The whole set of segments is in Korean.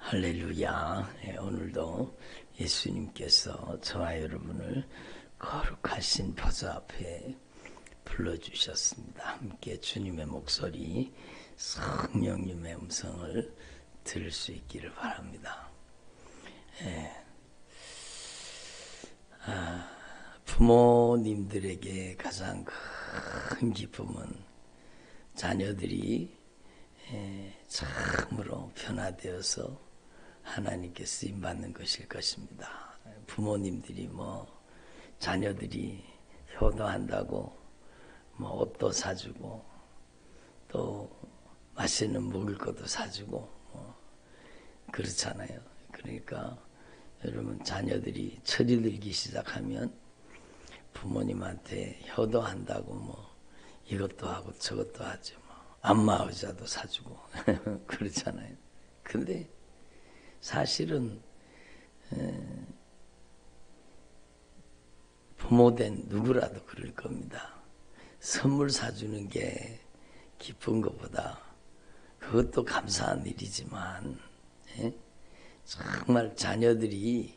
할렐루야. 오늘도 예수님께서 저와 여러분을 거룩하신 보좌 앞에 불러주셨습니다. 함께 주님의 목소리, 성령님의 음성을 들을 수 있기를 바랍니다. 부모님들에게 가장 큰 기쁨은 자녀들이 참으로 변화되어서 하나님께 쓰임받는 것일 것입니다. 부모님들이 자녀들이 효도한다고 옷도 사주고 또 맛있는 먹을 것도 사주고 그렇잖아요. 그러니까 여러분 자녀들이 철이 들기 시작하면 부모님한테 효도한다고 이것도 하고 저것도 하죠. 안마 의자도 사주고 그렇잖아요. 근데 사실은 부모된 누구라도 그럴 겁니다. 선물 사주는 게 기쁜 것보다 그것도 감사한 일이지만 정말 자녀들이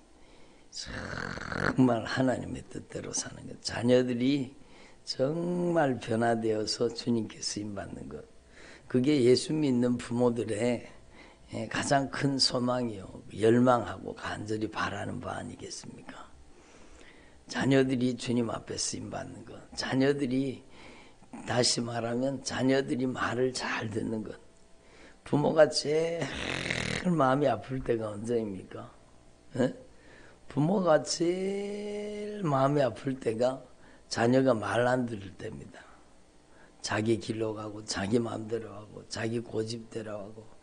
정말 하나님의 뜻대로 사는 것, 자녀들이 정말 변화되어서 주님께 쓰임받는 것, 그게 예수 믿는 부모들의 가장 큰 소망이요, 열망하고 간절히 바라는 바 아니겠습니까? 자녀들이 주님 앞에 쓰임받는 것, 자녀들이, 다시 말하면 자녀들이 말을 잘 듣는 것. 부모가 제일 마음이 아플 때가 언제입니까? 부모가 제일 마음이 아플 때가 자녀가 말 안 들을 때입니다. 자기 길로 가고 자기 마음대로 하고 자기 고집대로 하고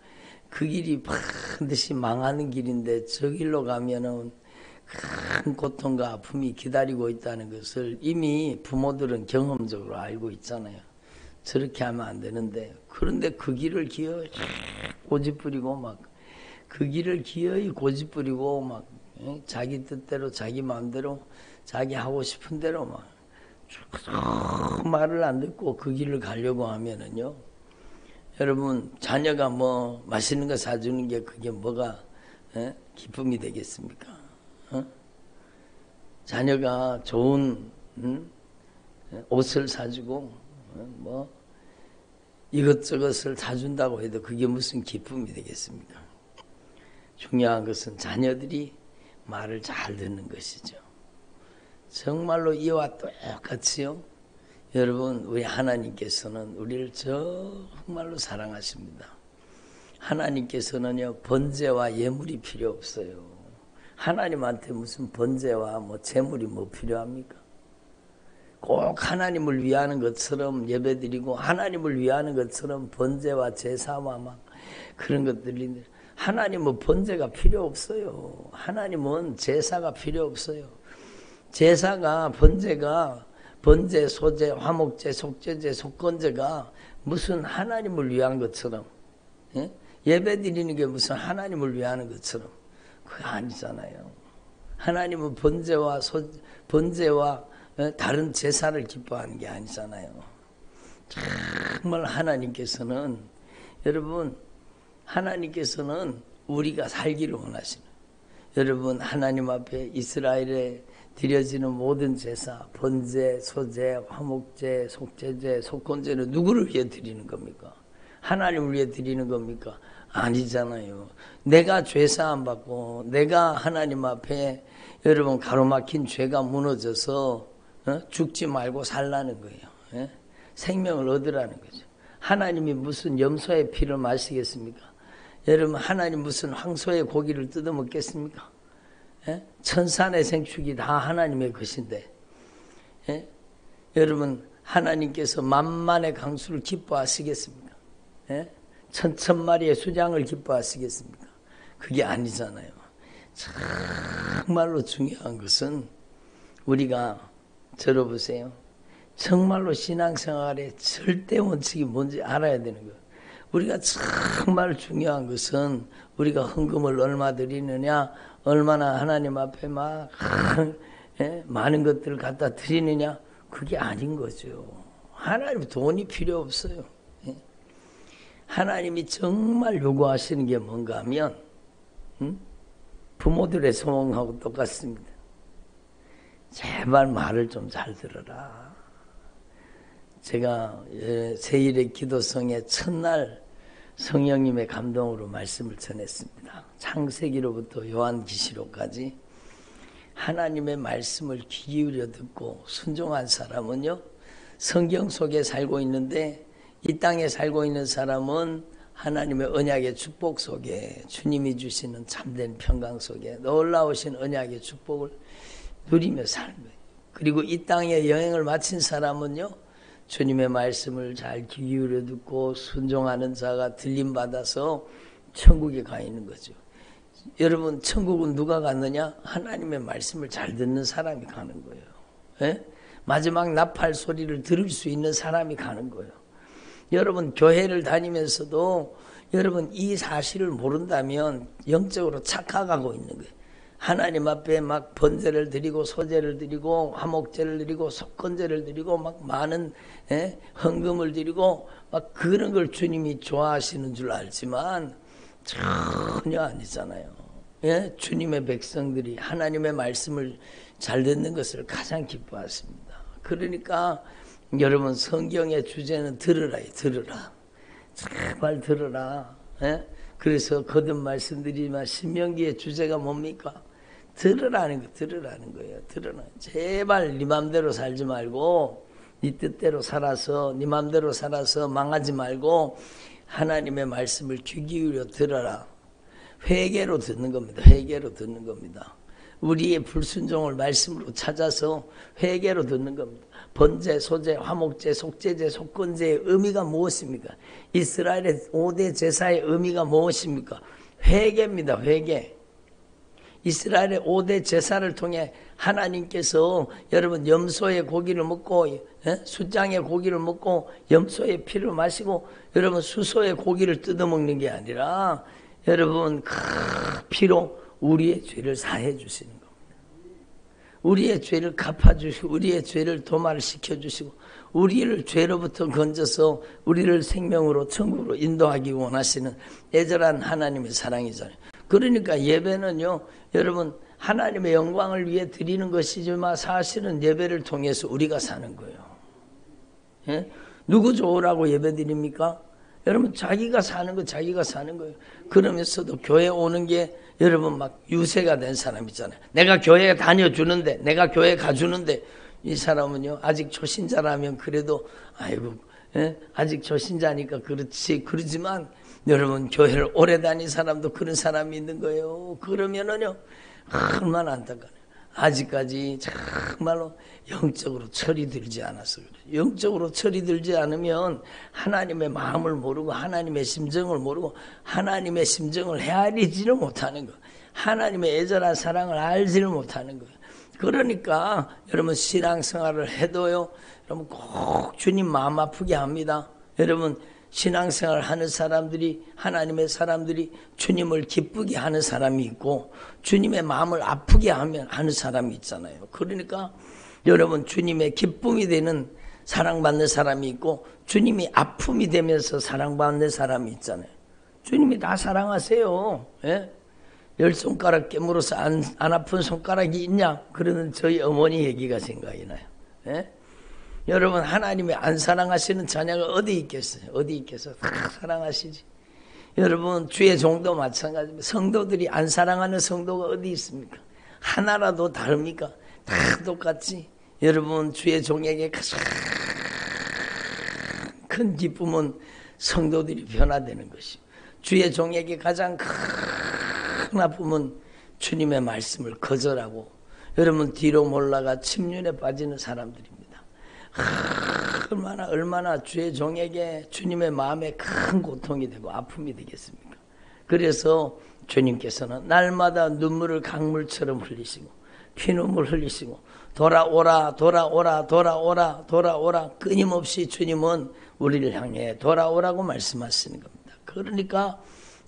그 길이 반드시 망하는 길인데 저 길로 가면은 큰 고통과 아픔이 기다리고 있다는 것을 이미 부모들은 경험적으로 알고 있잖아요. 저렇게 하면 안 되는데, 그런데 그 길을 기어이 고집부리고 그 길을 기어이 고집부리고 자기 뜻대로 자기 마음대로 자기 하고 싶은 대로 말을 안 듣고 그 길을 가려고 하면은요, 여러분 자녀가 맛있는 거 사주는 게 그게 뭐가 기쁨이 되겠습니까? 자녀가 좋은 옷을 사주고 이것저것을 사준다고 해도 그게 무슨 기쁨이 되겠습니까? 중요한 것은 자녀들이 말을 잘 듣는 것이죠. 정말로 이와 똑같이요, 여러분 우리 하나님께서는 우리를 정말로 사랑하십니다. 하나님께서는요, 번제와 예물이 필요 없어요. 하나님한테 무슨 번제와 제물이 필요합니까? 꼭 하나님을 위하는 것처럼 예배드리고 하나님을 위하는 것처럼 번제와 제사와 그런 것들이, 하나님은 번제가 필요 없어요. 하나님은 제사가 필요 없어요. 제사가, 번제, 소제, 화목제, 속죄제, 속건제가 무슨 하나님을 위한 것처럼, 예배 드리는 게 무슨 하나님을 위하는 것처럼 그거 아니잖아요. 하나님은 번제와 다른 제사를 기뻐하는 게 아니잖아요. 정말 하나님께서는, 여러분 하나님께서는 우리가 살기를 원하시는, 여러분 하나님 앞에 이스라엘에 드려지는 모든 제사, 번제, 소제, 화목제, 속죄제, 속건제는 누구를 위해 드리는 겁니까? 하나님을 위해 드리는 겁니까? 아니잖아요. 내가 죄사함 받고 내가 하나님 앞에 여러분 가로막힌 죄가 무너져서 죽지 말고 살라는 거예요. 생명을 얻으라는 거죠. 하나님이 무슨 염소의 피를 마시겠습니까? 여러분 하나님 무슨 황소의 고기를 뜯어먹겠습니까? 천산의 생축이 다 하나님의 것인데, 여러분 하나님께서 만만의 강수를 기뻐하시겠습니까? 천천마리의 수장을 기뻐하시겠습니까? 그게 아니잖아요. 정말로 중요한 것은 우리가 들어보세요. 정말로 신앙생활의 절대 원칙이 뭔지 알아야 되는 거예요. 우리가 정말 중요한 것은 우리가 헌금을 얼마 드리느냐, 얼마나 하나님 앞에 많은 것들을 갖다 드리느냐, 그게 아닌 거죠. 하나님 돈이 필요 없어요. 하나님이 정말 요구하시는 게 뭔가 하면 부모들의 소원하고 똑같습니다. 제발 말을 좀 잘 들어라. 제가 새1의 기도성의 첫날 성령님의 감동으로 말씀을 전했습니다. 창세기로부터 요한계시록까지 하나님의 말씀을 귀 기울여 듣고 순종한 사람은요, 성경 속에 살고 있는데 이 땅에 살고 있는 사람은 하나님의 언약의 축복 속에, 주님이 주시는 참된 평강 속에 놀라우신 언약의 축복을 누리며 살는 거예요. 그리고 이 땅에 여행을 마친 사람은요, 주님의 말씀을 잘 귀 기울여 듣고 순종하는 자가 들림받아서 천국에 가 있는 거죠. 여러분, 천국은 누가 갔느냐? 하나님의 말씀을 잘 듣는 사람이 가는 거예요. 예? 마지막 나팔 소리를 들을 수 있는 사람이 가는 거예요. 여러분, 교회를 다니면서도 여러분 이 사실을 모른다면 영적으로 착각하고 있는 거예요. 하나님 앞에 막 번제를 드리고 소제를 드리고 화목제를 드리고 속건제를 드리고 막 많은 헌금을 드리고 막 그런 걸 주님이 좋아하시는 줄 알지만 전혀 아니잖아요. 예? 주님의 백성들이 하나님의 말씀을 잘 듣는 것을 가장 기뻐하십니다. 그러니까 여러분, 성경의 주제는 들으라. 제발 들으라. 예? 그래서 거듭 말씀드리지만 신명기의 주제가 뭡니까? 들으라는 거예요. 들으라. 제발 네 맘대로 살지 말고 네 뜻대로 살아서, 네 맘대로 살아서 망하지 말고 하나님의 말씀을 귀 기울여 들어라. 회개로 듣는 겁니다. 회개로 듣는 겁니다. 우리의 불순종을 말씀으로 찾아서 회개로 듣는 겁니다. 번제, 소제, 화목제, 속제제, 속건제의 의미가 무엇입니까? 이스라엘의 5대 제사의 의미가 무엇입니까? 회개입니다. 회개. 이스라엘의 5대 제사를 통해 하나님께서 여러분 염소의 고기를 먹고 숫장의 고기를 먹고 염소의 피를 마시고 여러분 수소의 고기를 뜯어먹는 게 아니라 여러분 그 피로 우리의 죄를 사해 주시는 겁니다. 우리의 죄를 갚아주시고 우리의 죄를 도말시켜주시고 우리를 죄로부터 건져서 우리를 생명으로 천국으로 인도하기 원하시는 애절한 하나님의 사랑이잖아요. 그러니까 예배는요, 여러분 하나님의 영광을 위해 드리는 것이지만 사실은 예배를 통해서 우리가 사는 거예요. 예? 누구 좋으라고 예배 드립니까? 여러분 자기가 사는 거 자기가 사는 거예요. 그러면서도 교회 오는 게 여러분 막 유세가 된 사람 있잖아요. 내가 교회에 다녀주는데, 내가 교회 가주는데, 이 사람은요 아직 초신자라면 그래도 아이고 아직 초신자니까 그렇지. 그러지만 여러분 교회를 오래 다닌 사람도 그런 사람이 있는 거예요. 그러면은요 얼마나 안타까워요. 아직까지 정말로 영적으로 철이 들지 않아서 그래요. 영적으로 철이 들지 않으면 하나님의 마음을 모르고 하나님의 심정을 모르고 하나님의 심정을 헤아리지를 못하는 거예요. 하나님의 애절한 사랑을 알지를 못하는 거예요. 그러니까 여러분 신앙생활을 해도요, 여러분 꼭 주님 마음 아프게 합니다. 여러분 신앙생활 하는 사람들이, 하나님의 사람들이 주님을 기쁘게 하는 사람이 있고 주님의 마음을 아프게 하는 사람이 있잖아요. 그러니까 여러분 주님의 기쁨이 되는 사랑받는 사람이 있고 주님이 아픔이 되면서 사랑받는 사람이 있잖아요. 주님이 다 사랑하세요. 예? 10손가락 깨물어서 안 아픈 손가락이 있냐? 그러는 저희 어머니 얘기가 생각이 나요. 예? 여러분 하나님이 안 사랑하시는 자녀가 어디 있겠어요? 어디 있겠어요? 다 사랑하시지. 여러분 주의 종도 마찬가지입니다. 성도들이 안 사랑하는 성도가 어디 있습니까? 하나라도 다릅니까? 다 똑같지. 여러분 주의 종에게 가장 큰 기쁨은 성도들이 변화되는 것이고 주의 종에게 가장 큰 아픔은 주님의 말씀을 거절하고 여러분 뒤로 몰라가 침륜에 빠지는 사람들입니다. 얼마나 주의 종에게 주님의 마음에 큰 고통이 되고 아픔이 되겠습니까? 그래서 주님께서는 날마다 눈물을 강물처럼 흘리시고 피눈물 흘리시고 돌아오라 끊임없이 주님은 우리를 향해 돌아오라고 말씀하시는 겁니다. 그러니까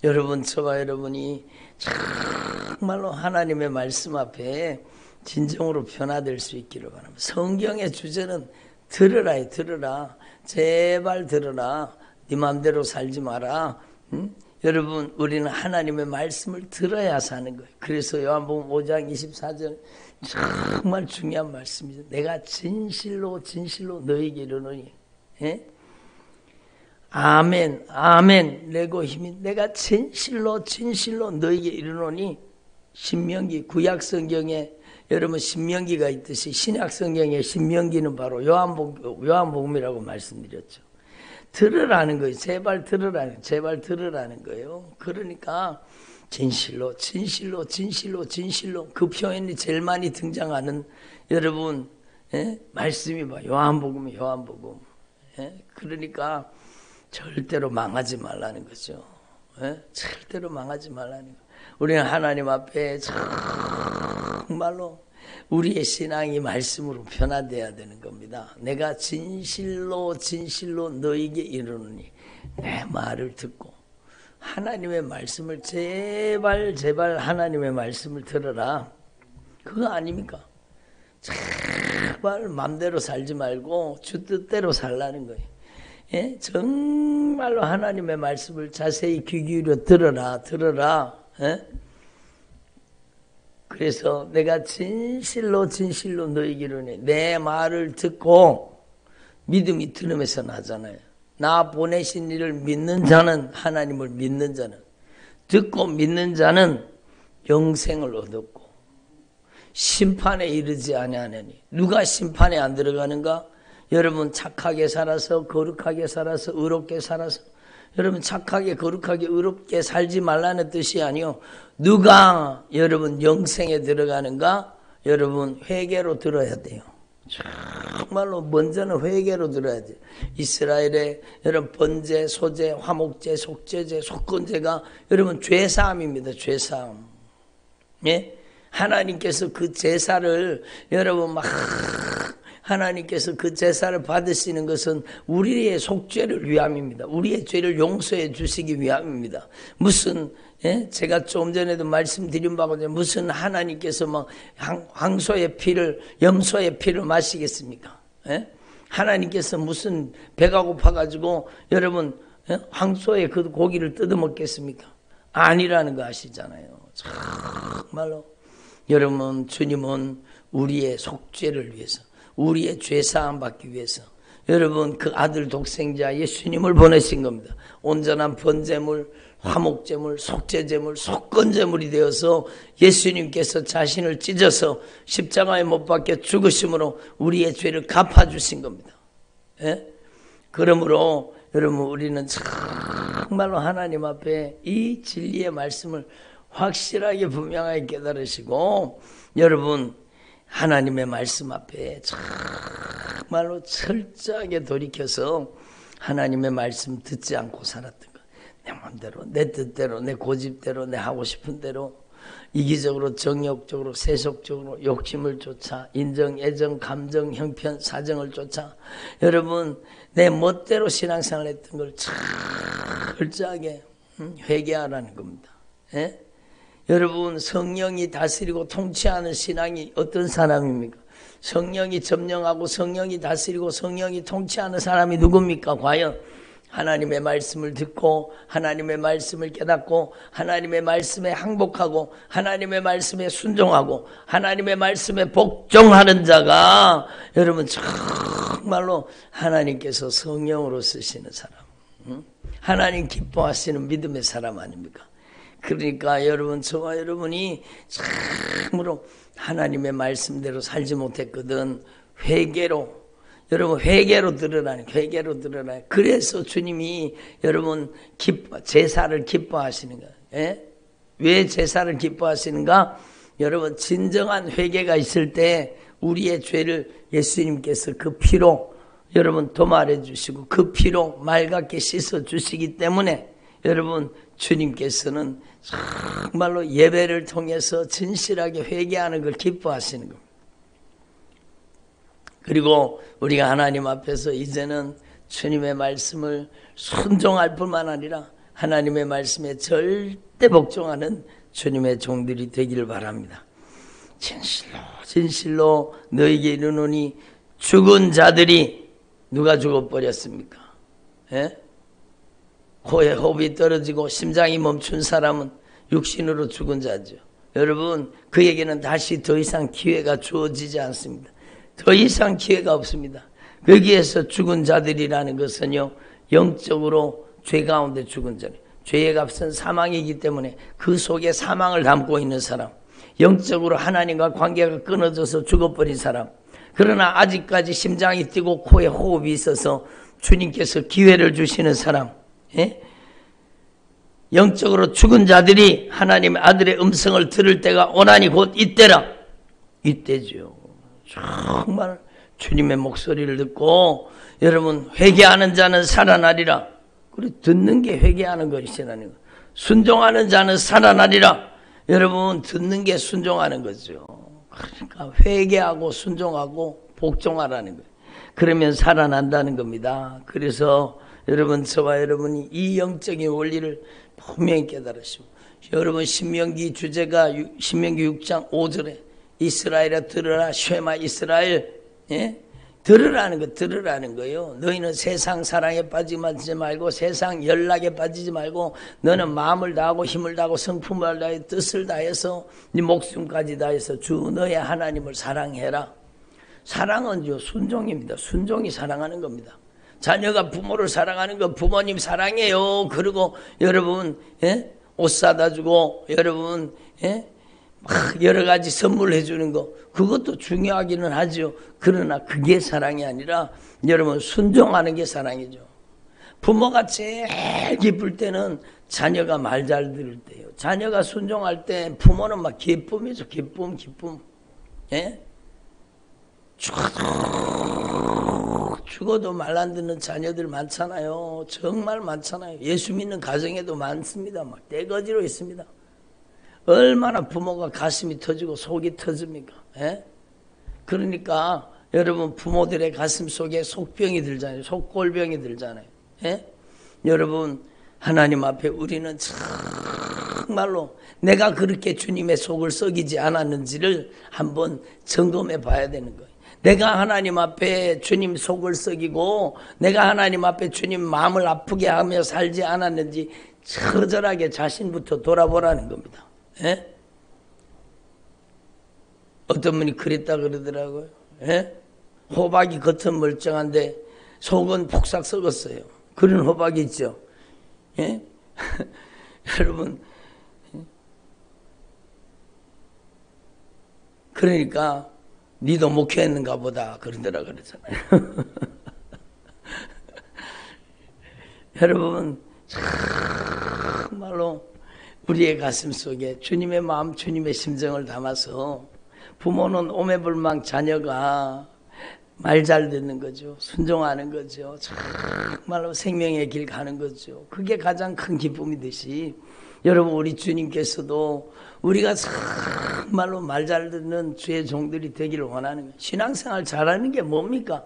여러분 저와 여러분이 정말로 하나님의 말씀 앞에 진정으로 변화될 수 있기를 바랍니다. 성경의 주제는 들으라. 제발 들으라. 네 맘대로 살지 마라. 응? 여러분 우리는 하나님의 말씀을 들어야 사는 거예요. 그래서 요한복음 5장 24절 정말 중요한 말씀이죠. 내가 진실로 진실로 너에게 이르노니 예? 아멘 아멘 레고 힘이 내가 진실로 진실로 너에게 이르노니 신명기 구약성경에 여러분 신명기가 있듯이 신약성경의 신명기는 바로 요한복음이라고 말씀드렸죠. 들으라는 거예요. 제발 들으라는 거예요. 그러니까 진실로 진실로 진실로 진실로 그 표현이 제일 많이 등장하는 여러분 말씀이 봐. 요한복음 그러니까 절대로 망하지 말라는 거죠. 절대로 망하지 말라는 거. 우리는 하나님 앞에 정말로 우리의 신앙이 말씀으로 변화되어야 되는 겁니다. 내가 진실로 진실로 너에게 이르노니 내 말을 듣고 하나님의 말씀을 제발 하나님의 말씀을 들어라. 그거 아닙니까? 제발 맘대로 살지 말고 주 뜻대로 살라는 거예요. 예? 정말로 하나님의 말씀을 자세히 귀 기울여 들어라. 예? 그래서 내가 진실로 너에게 이르노니 내 말을 듣고 믿음이 들음에서 나잖아요. 나 보내신 이를 믿는 자는 하나님을 믿는 자는 듣고 믿는 자는 영생을 얻었고 심판에 이르지 아니하느니 누가 심판에 안 들어가는가? 여러분 착하게 살아서 거룩하게 살아서 의롭게 살아서 여러분 착하게 거룩하게 의롭게 살지 말라는 뜻이 아니요. 누가 여러분 영생에 들어가는가? 여러분 회개로 들어야 돼요. 정말로 먼저는 회개로 들어야 돼요. 이스라엘의 여러분 번제, 소제, 화목제, 속죄제, 속건제가 여러분 죄사함입니다. 죄사함. 예? 하나님께서 그 제사를 여러분 막 하나님께서 그 제사를 받으시는 것은 우리의 속죄를 위함입니다. 우리의 죄를 용서해 주시기 위함입니다. 무슨 제가 좀 전에도 말씀드린 바가 무슨 하나님께서 막 황소의 피를 염소의 피를 마시겠습니까? 하나님께서 무슨 배가 고파가지고 여러분 황소의 그 고기를 뜯어먹겠습니까? 아니라는 거 아시잖아요. 정말로 여러분 주님은 우리의 속죄를 위해서 우리의 죄사함 받기 위해서 여러분 그 아들 독생자 예수님을 보내신 겁니다. 온전한 번제물, 화목제물, 속죄제물, 속건제물이 되어서 예수님께서 자신을 찢어서 십자가에 못 박혀 죽으심으로 우리의 죄를 갚아주신 겁니다. 예? 그러므로 여러분 우리는 정말로 하나님 앞에 이 진리의 말씀을 확실하게 분명하게 깨달으시고 여러분 하나님의 말씀 앞에 정말로 철저하게 돌이켜서 하나님의 말씀 듣지 않고 살았던 것. 내 마음대로, 내 뜻대로, 내 고집대로, 내 하고 싶은 대로 이기적으로, 정욕적으로, 세속적으로 욕심을 쫓아 인정, 애정, 감정, 형편, 사정을 쫓아 여러분 내 멋대로 신앙생활 했던 걸 철저하게 회개하라는 겁니다. 예? 여러분 성령이 다스리고 통치하는 신앙이 어떤 사람입니까? 성령이 점령하고 성령이 다스리고 성령이 통치하는 사람이 누굽니까? 과연 하나님의 말씀을 듣고 하나님의 말씀을 깨닫고 하나님의 말씀에 항복하고 하나님의 말씀에 순종하고 하나님의 말씀에 복종하는 자가 여러분 정말로 하나님께서 성령으로 쓰시는 사람, 하나님 기뻐하시는 믿음의 사람 아닙니까? 그러니까 여러분 저와 여러분이 참으로 하나님의 말씀대로 살지 못했거든. 회개로 여러분 회개로 들으라니 회개로 들으라. 그래서 주님이 여러분 제사를 기뻐하시는 거예요. 예? 왜 제사를 기뻐하시는가? 여러분 진정한 회개가 있을 때 우리의 죄를 예수님께서 그 피로 여러분 도말해 주시고 그 피로 맑게 씻어 주시기 때문에 여러분 주님께서는 정말로 예배를 통해서 진실하게 회개하는 걸 기뻐하시는 겁니다. 그리고 우리가 하나님 앞에서 이제는 주님의 말씀을 순종할 뿐만 아니라 하나님의 말씀에 절대 복종하는 주님의 종들이 되기를 바랍니다. 진실로 너에게 이르노니 죽은 자들이 누가 죽어버렸습니까? 예? 코에 호흡이 떨어지고 심장이 멈춘 사람은 육신으로 죽은 자죠. 여러분, 그에게는 다시 더 이상 기회가 주어지지 않습니다. 더 이상 기회가 없습니다. 거기에서 죽은 자들이라는 것은요, 영적으로 죄 가운데 죽은 자들, 죄의 값은 사망이기 때문에 그 속에 사망을 담고 있는 사람, 영적으로 하나님과 관계가 끊어져서 죽어버린 사람, 그러나 아직까지 심장이 뛰고 코에 호흡이 있어서 주님께서 기회를 주시는 사람, 예? 영적으로 죽은 자들이 하나님의 아들의 음성을 들을 때가 오나니 곧 이때라. 이때죠. 정말 주님의 목소리를 듣고 여러분 회개하는 자는 살아나리라. 그래, 듣는 게 회개하는 것이라는 거. 순종하는 자는 살아나리라. 여러분, 듣는 게 순종하는 거죠. 그러니까 회개하고 순종하고 복종하라는 거예요. 그러면 살아난다는 겁니다. 그래서 여러분, 저와 여러분이 이 영적인 원리를 분명히 깨달으시고, 여러분 신명기 주제가 신명기 6장 5절에 이스라엘아 들으라 쉐마 이스라엘, 예? 들으라는 거예요. 너희는 세상 사랑에 빠지지 말고 세상 연락에 빠지지 말고 너는 마음을 다하고 힘을 다하고 성품을 다해 뜻을 다해서 네 목숨까지 다해서 주 너의 하나님을 사랑해라. 사랑은요 순종입니다. 순종이 사랑하는 겁니다. 자녀가 부모를 사랑하는 거 부모님 사랑해요. 그리고 여러분, 예? 옷 사다 주고 여러분, 예? 막 여러 가지 선물해 주는 거 그것도 중요하기는 하죠. 그러나 그게 사랑이 아니라 여러분 순종하는 게 사랑이죠. 부모가 제일 기쁠 때는 자녀가 말 잘 들을 때예요. 자녀가 순종할 때 부모는 막 기쁨이죠. 기쁨. 예? 죽어도 말 안 듣는 자녀들 많잖아요. 정말 많잖아요. 예수 믿는 가정에도 많습니다. 막 떼거지로 있습니다. 얼마나 부모가 가슴이 터지고 속이 터집니까? 예? 그러니까 여러분 부모들의 가슴 속에 속병이 들잖아요. 속골병이 들잖아요. 예? 여러분 하나님 앞에 우리는 정말로 내가 그렇게 주님의 속을 썩이지 않았는지를 한번 점검해 봐야 되는 거예요. 내가 하나님 앞에 주님 속을 썩이고 내가 하나님 앞에 주님 마음을 아프게 하며 살지 않았는지 처절하게 자신부터 돌아보라는 겁니다. 예? 어떤 분이 그랬다 그러더라고요. 예? 호박이 겉은 멀쩡한데 속은 폭삭 썩었어요. 그런 호박이 있죠. 예? 여러분, 그러니까 니도 목회했는가 보다 그러더라 그러잖아요. 여러분 정말로 우리의 가슴 속에 주님의 마음 주님의 심정을 담아서 부모는 오매불망 자녀가 말 잘 듣는 거죠. 순종하는 거죠. 정말로 생명의 길 가는 거죠. 그게 가장 큰 기쁨이듯이 여러분 우리 주님께서도 우리가 정말로 말 잘 듣는 주의 종들이 되기를 원하는 거예요. 신앙생활 잘하는 게 뭡니까?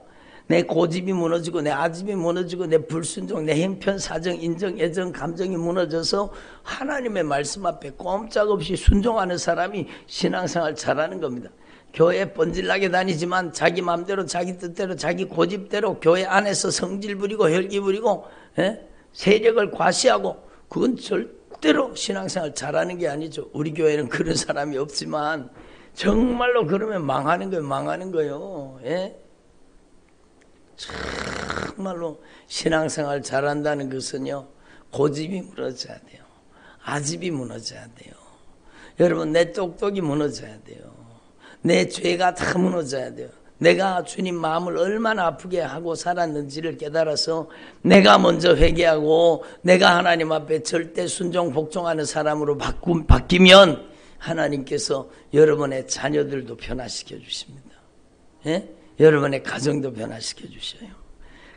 내 고집이 무너지고 내 아집이 무너지고 내 불순종, 내 형편, 사정, 인정, 애정, 감정이 무너져서 하나님의 말씀 앞에 꼼짝없이 순종하는 사람이 신앙생활 잘하는 겁니다. 교회 번질나게 다니지만 자기 마음대로 자기 뜻대로 자기 고집대로 교회 안에서 성질 부리고 혈기 부리고 세력을 과시하고 그건 절대로 신앙생활 잘하는 게 아니죠. 우리 교회는 그런 사람이 없지만 정말로 그러면 망하는 거예요. 예? 정말로 신앙생활 잘한다는 것은요 고집이 무너져야 돼요. 아집이 무너져야 돼요. 여러분 내 똑똑이 무너져야 돼요. 내 죄가 다 무너져야 돼요. 내가 주님 마음을 얼마나 아프게 하고 살았는지를 깨달아서 내가 먼저 회개하고 내가 하나님 앞에 절대 순종 복종하는 사람으로 바뀌면 하나님께서 여러분의 자녀들도 변화시켜 주십니다. 예? 여러분의 가정도 변화시켜 주셔요.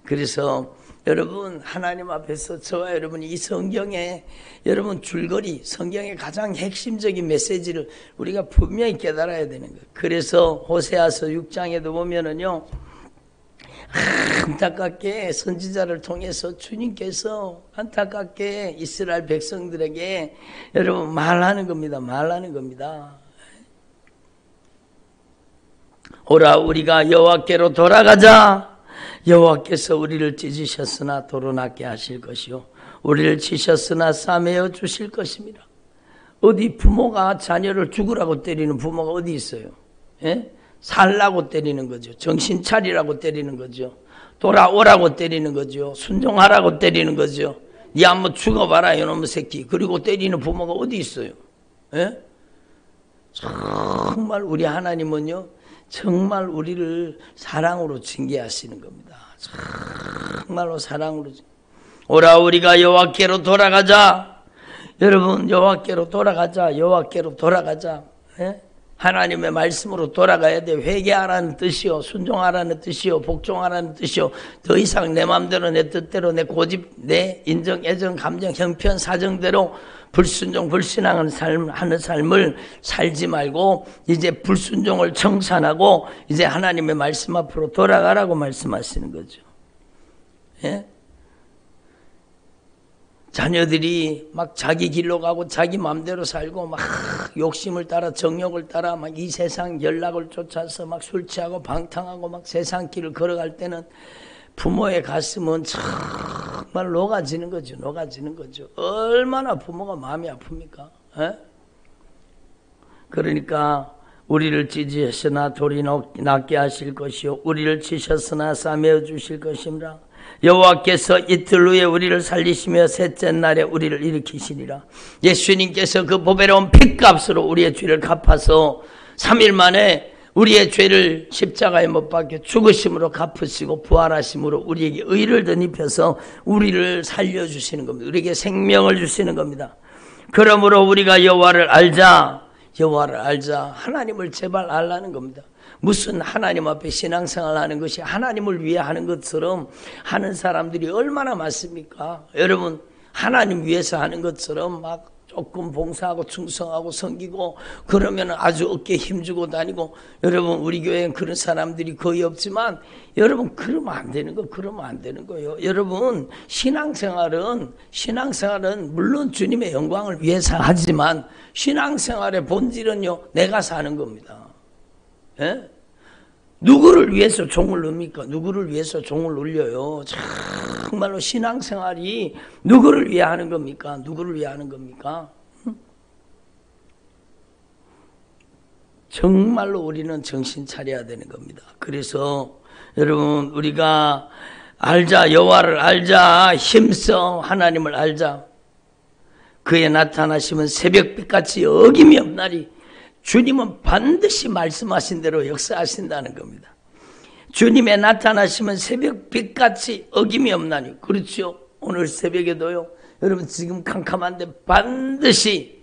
그래서 여러분 하나님 앞에서 저와 여러분이 이 성경에 여러분 줄거리 성경의 가장 핵심적인 메시지를 우리가 분명히 깨달아야 되는 거예요. 그래서 호세아서 6장에도 보면은요 안타깝게 선지자를 통해서 주님께서 안타깝게 이스라엘 백성들에게 여러분 말하는 겁니다. 오라 우리가 여호와께로 돌아가자. 여호와께서 우리를 찢으셨으나 도로 낫게 하실 것이요 우리를 치셨으나 싸매어 주실 것입니다. 어디 부모가 자녀를 죽으라고 때리는 부모가 어디 있어요? 예? 살라고 때리는 거죠. 정신 차리라고 때리는 거죠. 돌아오라고 때리는 거죠. 순종하라고 때리는 거죠. 니 한번 죽어봐라 이놈의 새끼. 그리고 때리는 부모가 어디 있어요? 예? 정말 우리 하나님은요, 정말 우리를 사랑으로 징계하시는 겁니다. 정말로 사랑으로. 오라 우리가 여호와께로 돌아가자. 여러분, 여호와께로 돌아가자. 여호와께로 돌아가자. 예? 하나님의 말씀으로 돌아가야 돼. 회개하라는 뜻이요, 순종하라는 뜻이요, 복종하라는 뜻이요. 더 이상 내 마음대로, 내 뜻대로, 내 고집, 내 인정, 애정, 감정, 형편, 사정대로 불순종, 불신앙하는 삶을 살지 말고 이제 불순종을 청산하고 이제 하나님의 말씀 앞으로 돌아가라고 말씀하시는 거죠. 예? 자녀들이 막 자기 길로 가고 자기 마음대로 살고 막 욕심을 따라 정욕을 따라 막 이 세상 연락을 쫓아서 막 술 취하고 방탕하고 막 세상 길을 걸어갈 때는 부모의 가슴은 정말 녹아지는 거죠. 녹아지는 거죠. 얼마나 부모가 마음이 아픕니까? 에? 그러니까 우리를 찢으셨으나 돌이 낫게 하실 것이요 우리를 치셨으나 싸매어 주실 것입니다. 여호와께서 이틀 후에 우리를 살리시며 셋째 날에 우리를 일으키시니라. 예수님께서 그 보배로운 핏값으로 우리의 죄를 갚아서 3일 만에 우리의 죄를 십자가에 못 박혀 죽으심으로 갚으시고 부활하심으로 우리에게 의를 덧입혀서 우리를 살려주시는 겁니다. 우리에게 생명을 주시는 겁니다. 그러므로 우리가 여호와를 알자. 여호와를 알자. 하나님을 제발 알라는 겁니다. 무슨 하나님 앞에 신앙생활을 하는 것이 하나님을 위해 하는 것처럼 하는 사람들이 얼마나 많습니까? 여러분, 하나님 위해서 하는 것처럼 막 조금 봉사하고 충성하고 섬기고 그러면 아주 어깨에 힘주고 다니고, 여러분 우리 교회엔 그런 사람들이 거의 없지만 여러분 그러면 안 되는 거, 그러면 안 되는 거예요. 여러분 신앙생활은 물론 주님의 영광을 위해서 하지만 신앙생활의 본질은요, 내가 사는 겁니다. 예? 누구를 위해서 종을 넣습니까? 누구를 위해서 종을 올려요? 정말로 신앙생활이 누구를 위해 하는 겁니까? 누구를 위해 하는 겁니까? 정말로 우리는 정신 차려야 되는 겁니다. 그래서 여러분 우리가 알자, 여호와를 알자, 힘써 하나님을 알자. 그의 나타나심은 새벽빛같이 어김이 없나니 주님은 반드시 말씀하신 대로 역사하신다는 겁니다. 주님의 나타나심은 새벽빛같이 어김이 없나니. 그렇죠. 오늘 새벽에도요, 여러분 지금 캄캄한데 반드시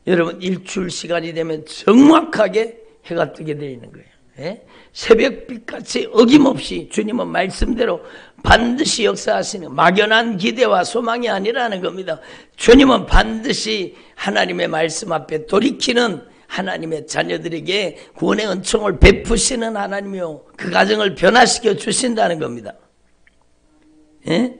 여러분 일출 시간이 되면 정확하게 해가 뜨게 되어 있는 거예요. 예? 새벽빛같이 어김없이 주님은 말씀대로 반드시 역사하시는, 막연한 기대와 소망이 아니라는 겁니다. 주님은 반드시 하나님의 말씀 앞에 돌이키는 하나님의 자녀들에게 구원의 은총을 베푸시는 하나님이요, 그 가정을 변화시켜 주신다는 겁니다. 예?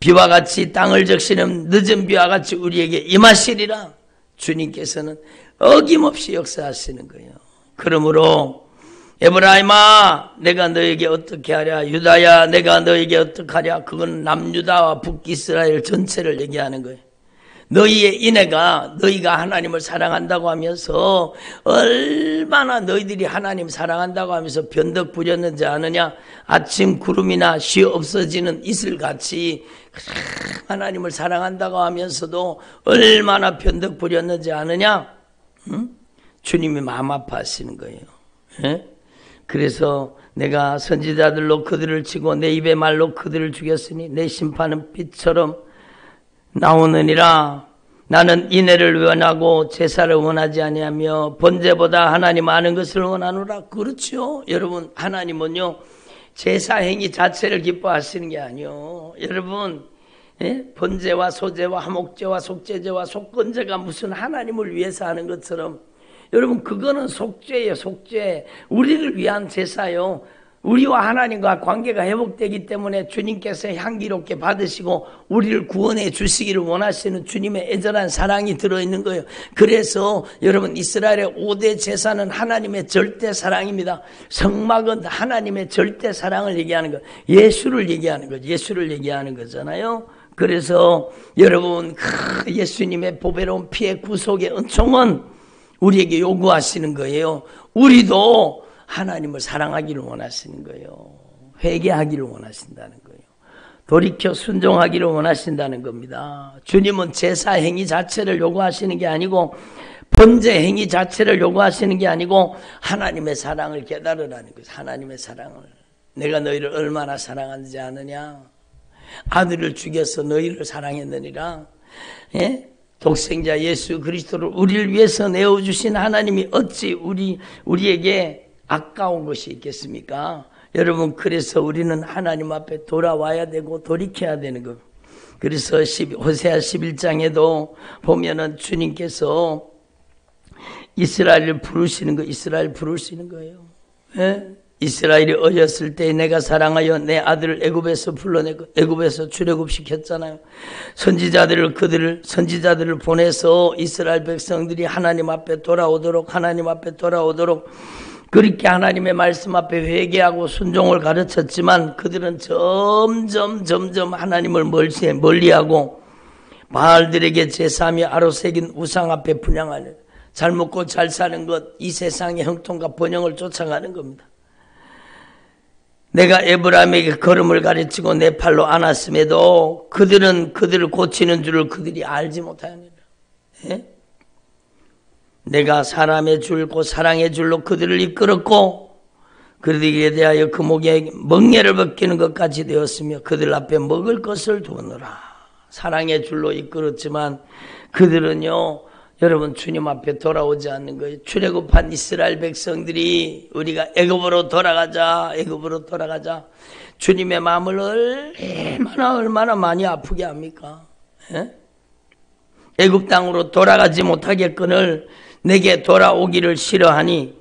비와 같이 땅을 적시는 늦은 비와 같이 우리에게 임하시리라. 주님께서는 어김없이 역사하시는 거예요. 그러므로 에브라임아 내가 너에게 어떻게 하랴, 유다야 내가 너에게 어떻게 하랴, 그건 남유다와 북이스라엘 전체를 얘기하는 거예요. 너희의 인애가, 너희가 하나님을 사랑한다고 하면서 얼마나 너희들이 하나님 사랑한다고 하면서 변덕 부렸는지 아느냐? 아침 구름이나 쉬 없어지는 이슬같이 하나님을 사랑한다고 하면서도 얼마나 변덕 부렸는지 아느냐? 응? 주님이 마음 아파하시는 거예요. 예? 그래서 내가 선지자들로 그들을 치고 내 입의 말로 그들을 죽였으니 내 심판은 빛처럼 나오느니라. 나는 인애를 원하고 제사를 원하지 아니하며 번제보다 하나님 아는 것을 원하노라. 그렇죠. 여러분, 하나님은요 제사 행위 자체를 기뻐하시는 게 아니요. 여러분, 예? 번제와 소제와 화목제와 속죄제와 속건제가 무슨 하나님을 위해서 하는 것처럼, 여러분 그거는 속죄예요. 속죄. 우리를 위한 제사요. 우리와 하나님과 관계가 회복되기 때문에 주님께서 향기롭게 받으시고 우리를 구원해 주시기를 원하시는 주님의 애절한 사랑이 들어있는 거예요. 그래서 여러분 이스라엘의 5대 제사는 하나님의 절대 사랑입니다. 성막은 하나님의 절대 사랑을 얘기하는 거예요. 예수를 얘기하는 거죠. 예수를 얘기하는 거잖아요. 그래서 여러분 예수님의 보배로운 피의 구속의 은총은 우리에게 요구하시는 거예요. 우리도 하나님을 사랑하기를 원하시는 거예요. 회개하기를 원하신다는 거예요. 돌이켜 순종하기를 원하신다는 겁니다. 주님은 제사 행위 자체를 요구하시는 게 아니고 번제 행위 자체를 요구하시는 게 아니고 하나님의 사랑을 깨달으라는 거예요. 하나님의 사랑을. 내가 너희를 얼마나 사랑하는지 아느냐. 아들을 죽여서 너희를 사랑했느니라. 예? 독생자 예수 그리스도를 우리를 위해서 내어주신 하나님이 어찌 우리에게 아까운 것이 있겠습니까? 여러분, 그래서 우리는 하나님 앞에 돌아와야 되고 돌이켜야 되는 거. 그래서 호세아 11장에도 보면은 주님께서 이스라엘을 부르시는 거, 이스라엘 부르시는 거예요. 예? 이스라엘이 어렸을 때 내가 사랑하여 내 아들을 애굽에서 불러내고 애굽에서 출애굽시켰잖아요. 선지자들을 보내서 이스라엘 백성들이 하나님 앞에 돌아오도록 그렇게 하나님의 말씀 앞에 회개하고 순종을 가르쳤지만 그들은 점점 하나님을 멀리하고 바알들에게 제사하며 아로 새긴 우상 앞에 분향하는, 잘 먹고 잘 사는 것, 이 세상의 형통과 번영을 쫓아가는 겁니다. 내가 에브라임에게 걸음을 가르치고 내 팔로 안았음에도 그들은 그들을 고치는 줄을 그들이 알지 못하느니라. 예? 내가 사람의 줄 곧 사랑의 줄로 그들을 이끌었고 그들에게 대하여 그 목에 멍에를 벗기는 것까지 되었으며 그들 앞에 먹을 것을 두느라. 사랑의 줄로 이끌었지만 그들은요, 여러분, 주님 앞에 돌아오지 않는 거예요. 출애굽한 이스라엘 백성들이 우리가 애굽으로 돌아가자. 주님의 마음을 얼마나 많이 아프게 합니까? 예? 애굽 땅으로 돌아가지 못하겠거늘 내게 돌아오기를 싫어하니,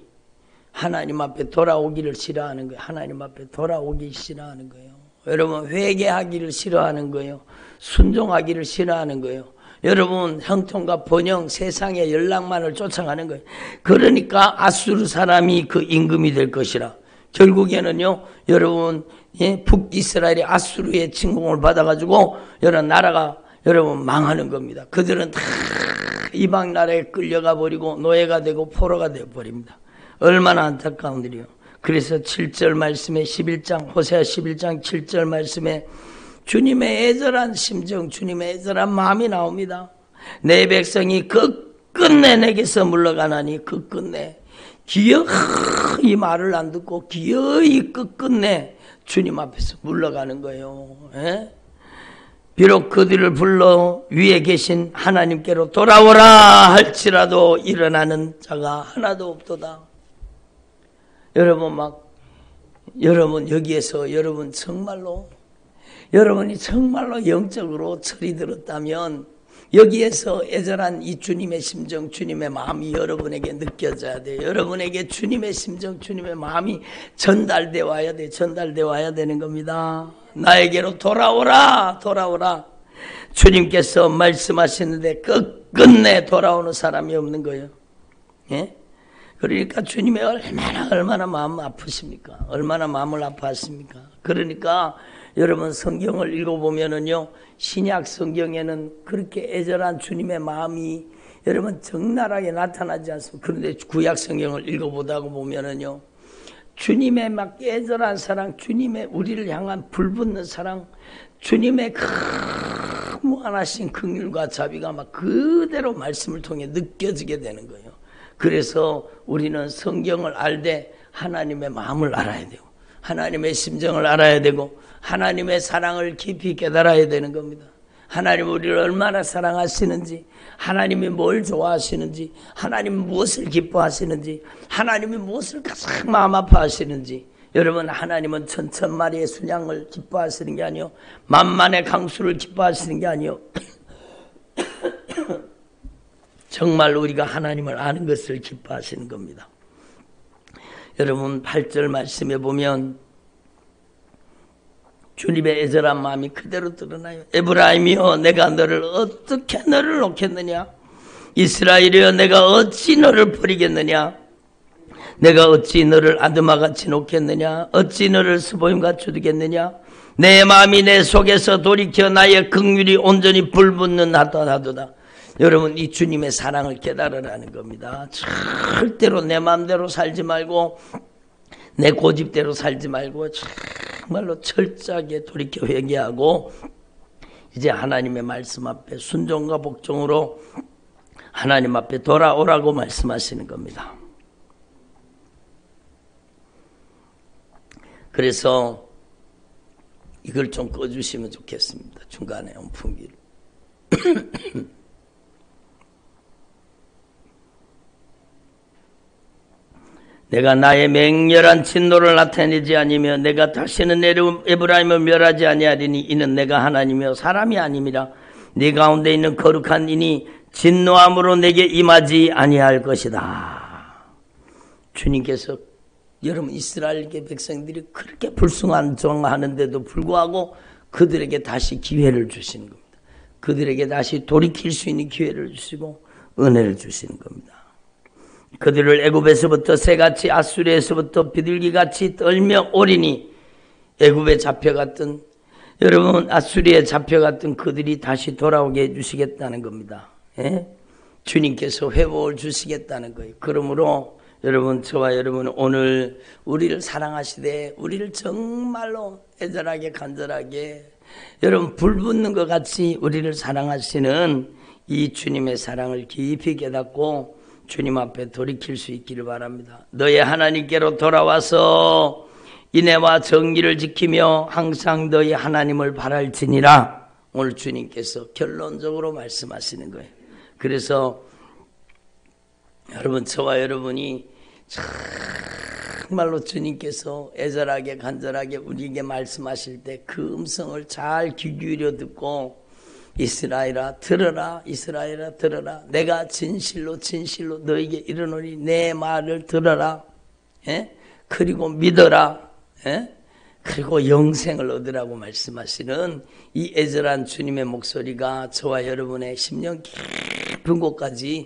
하나님 앞에 돌아오기를 싫어하는 거예요. 하나님 앞에 돌아오기 싫어하는 거예요. 여러분, 회개하기를 싫어하는 거예요. 순종하기를 싫어하는 거예요. 여러분, 형통과 번영, 세상의 연락만을 쫓아가는 거예요. 그러니까 아수르 사람이 그 임금이 될 것이라. 결국에는요, 여러분, 북이스라엘이 아수르의 침공을 받아가지고 여러 나라가 여러분 망하는 겁니다. 그들은 다 이방 나라에 끌려가 버리고 노예가 되고 포로가 되어 버립니다. 얼마나 안타까운 일이요. 그래서 7절 말씀에 11장 호세아 11장 7절 말씀에 주님의 애절한 심정, 주님의 애절한 마음이 나옵니다. 내 백성이 끝끝내 내게서 물러가나니 끝끝내 기어이 말을 안 듣고 기어이 끝끝내 주님 앞에서 물러가는 거예요. 에? 비록 그들을 불러 위에 계신 하나님께로 돌아오라 할지라도 일어나는 자가 하나도 없도다. 여러분 여기에서 여러분이 정말로 영적으로 철이 들었다면 여기에서 애절한 이 주님의 심정, 주님의 마음이 여러분에게 느껴져야 돼요. 여러분에게 주님의 심정, 주님의 마음이 전달돼 와야 되는 겁니다. 나에게로 돌아오라. 주님께서 말씀하시는데 끝끝내 돌아오는 사람이 없는 거예요. 예? 그러니까 주님이 얼마나 마음 아프십니까? 얼마나 마음을 아파하십니까? 그러니까 여러분 성경을 읽어보면은요, 신약 성경에는 그렇게 애절한 주님의 마음이 여러분 적나라하게 나타나지 않습니까? 그런데 구약 성경을 읽어보다 보면은요, 주님의 막 애절한 사랑, 주님의 우리를 향한 불붙는 사랑, 주님의 무한하신 긍휼과 자비가 막 그대로 말씀을 통해 느껴지게 되는 거예요. 그래서 우리는 성경을 알되 하나님의 마음을 알아야 되고 하나님의 심정을 알아야 되고 하나님의 사랑을 깊이 깨달아야 되는 겁니다. 하나님 우리를 얼마나 사랑하시는지, 하나님이 뭘 좋아하시는지, 하나님이 무엇을 기뻐하시는지, 하나님이 무엇을 가장 마음 아파하시는지. 여러분, 하나님은 천천마리의 순양을 기뻐하시는 게 아니요, 만만의 강수를 기뻐하시는 게 아니요, 정말 우리가 하나님을 아는 것을 기뻐하시는 겁니다. 여러분, 8절 말씀에 보면 주님의 애절한 마음이 그대로 드러나요. 에브라임이여, 내가 너를 어떻게 너를 놓겠느냐? 이스라엘이여, 내가 어찌 너를 버리겠느냐? 내가 어찌 너를 아드마같이 놓겠느냐? 어찌 너를 스보임같이 두겠느냐? 내 마음이 내 속에서 돌이켜 나의 긍휼이 온전히 불붙는 하도다. 여러분, 이 주님의 사랑을 깨달으라는 겁니다. 절대로 내 마음대로 살지 말고 내 고집대로 살지 말고 정말로 철저하게 돌이켜 회개하고 이제 하나님의 말씀 앞에 순종과 복종으로 하나님 앞에 돌아오라고 말씀하시는 겁니다. 그래서 이걸 좀 꺼주시면 좋겠습니다. 중간에 온풍기를. 내가 나의 맹렬한 진노를 나타내지 아니며 내가 다시는 에브라임을 멸하지 아니하리니 이는 내가 하나님이요 사람이 아님이라. 네 가운데 있는 거룩한 이니 진노함으로 내게 임하지 아니할 것이다. 주님께서 여러분 이스라엘계 백성들이 그렇게 불순종하는데도 불구하고 그들에게 다시 기회를 주시는 겁니다. 그들에게 다시 돌이킬 수 있는 기회를 주시고 은혜를 주시는 겁니다. 그들을 애굽에서부터 새같이 아수리에서부터 비둘기같이 떨며 오리니 애굽에 잡혀갔던 여러분 아수리에 잡혀갔던 그들이 다시 돌아오게 해주시겠다는 겁니다. 예? 주님께서 회복을 주시겠다는 거예요. 그러므로 여러분 저와 여러분 오늘 우리를 사랑하시되 우리를 정말로 애절하게 간절하게 여러분 불붙는 것 같이 우리를 사랑하시는 이 주님의 사랑을 깊이 깨닫고 주님 앞에 돌이킬 수 있기를 바랍니다. 너의 하나님께로 돌아와서 인애와 정의를 지키며 항상 너희 하나님을 바랄지니라. 오늘 주님께서 결론적으로 말씀하시는 거예요. 그래서 여러분 저와 여러분이 정말로 주님께서 애절하게 간절하게 우리에게 말씀하실 때 그 음성을 잘 귀 기울여 듣고 이스라엘아 들어라 이스라엘아 들어라 내가 진실로 너에게 이르노니 내 말을 들어라. 예? 그리고 믿어라. 예? 그리고 영생을 얻으라고 말씀하시는 이 애절한 주님의 목소리가 저와 여러분의 심령 깊은 곳까지